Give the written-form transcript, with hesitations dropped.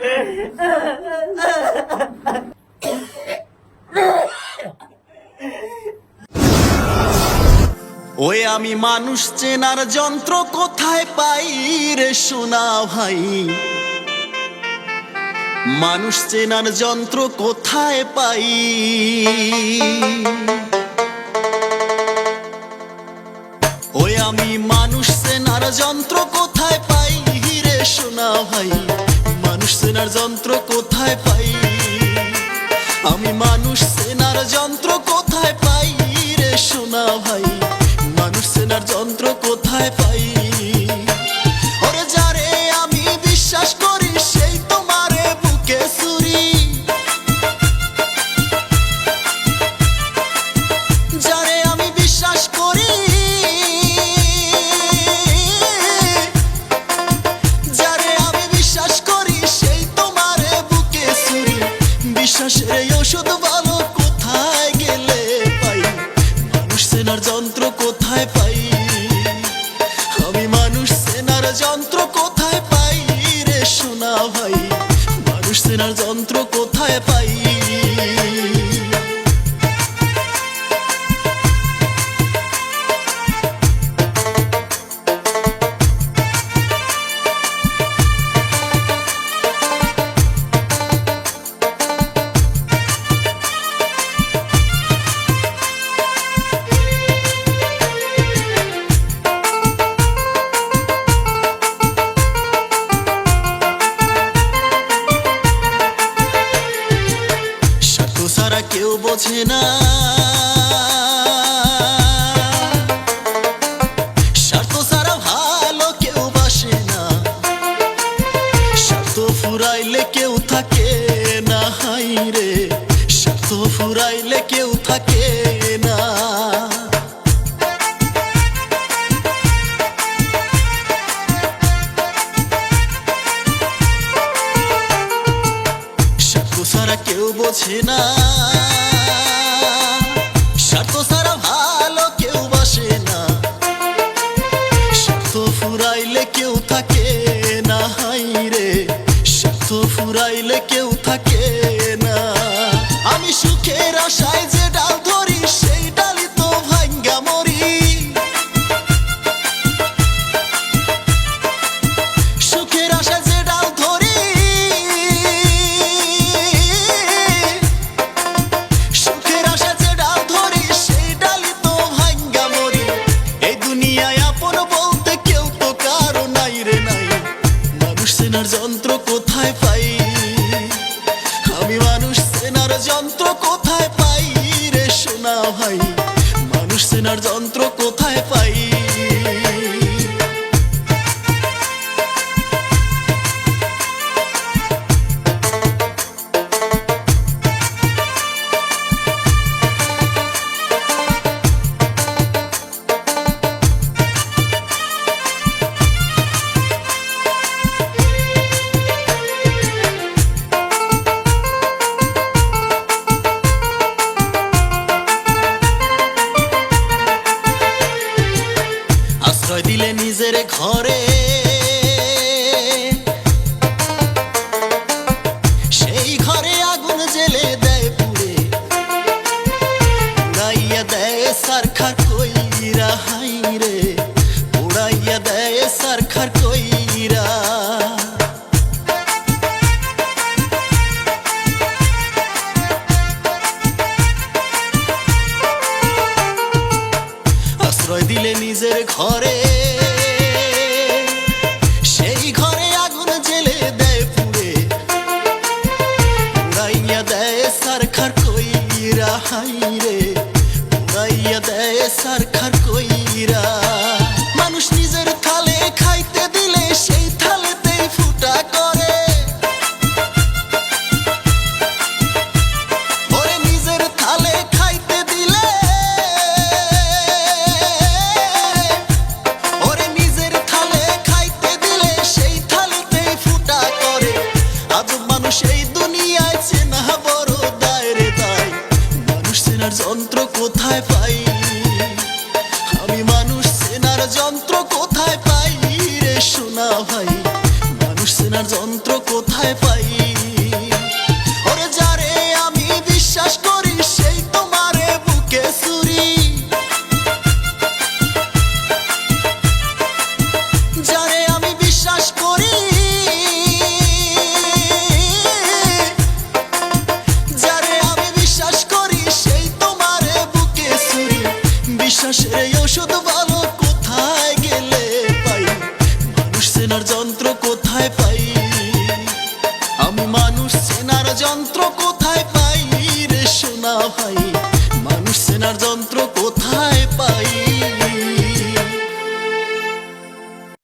ওই আমি মানুষ চেনার যন্ত্র কোথায় পাই রে সোনা ভাই, মানুষ চেনার যন্ত্র কোথায় পাই। ওই আমি মানুষ চেনার যন্ত্র কোথায় পাই রে সোনা ভাই, মানুষ চেনার যন্ত্র কোথায় পাই। আমি মানুষ চেনার যন্ত্র কোথায় পাই রে সোনা ভাই, মানুষ চেনার যন্ত্র কোথায় পাই। ওরে যারে আমি বিশ্বাস করি সেই তোমারে বুকে ছুরি, যারে আমি বিশ্বাস করি, যারে আমি বিশ্বাস করি সেই তোমারে বুকে ছুরি। বিশ্বাসের এই ওষুধ ভালো কোথায় গেলে পাই, মানুষ চেনার যন্ত্র কোথায় পাই। আমি মানুষ চেনার যন্ত্র কোথায় পাই রে সোনা ভাই, মানুষ চেনার যন্ত্র কোথায় পাই। কেউ বোঝে না স্বার্থ ছাড়া ভালো কেউ বাসে না, স্বার্থ ফুরাইলে কেউ থাকে না, হাই রে স্বার্থ ফুরাইলে কেউ থাকে না। স্বার্থ ছাড়া কেউ বোঝে না, স্বার্থ ছাড়া ভালো কেউ বাসে না, স্বার্থ ফুরাইলে কেউ থাকে না, হাই রে স্বার্থ ফুরাইলে কেউ থাকে না। আমি সুখের আশায় যে ডাল ধরি সেই ডালই তো ভাঙ্গা মরি, সুখের আশায় যে ডাল ধরি, সুখের আশায় যে ডাল ধরি সেই ডালই তো ভাঙ্গা মরি। এই দুনিয়ায় আপন বলতে কেউ তো কারো নাই রে নাই, মানুষ চেনার যন্ত্র কোথায় পাই। আমি মানুষ চেনার যন্ত্র কোথায় পাই রে সোনা ভাই, মানুষ চেনার যন্ত্র কোথায় পাই। কোথায় পাই? ওরে যারে আমি বিশ্বাস করি সেই তোমারে বুকে ছুরি, যারে আমি বিশ্বাস করি, যারে আমি বিশ্বাস করি সেই তোমারে বুকে ছুরি। বিশ্বাসের এই ওষুধ ভালো কোথায় গেলে পাই? মানুষ চেনার যন্ত্র কোথায় পাই? আমি মানুষ চেনার যন্ত্র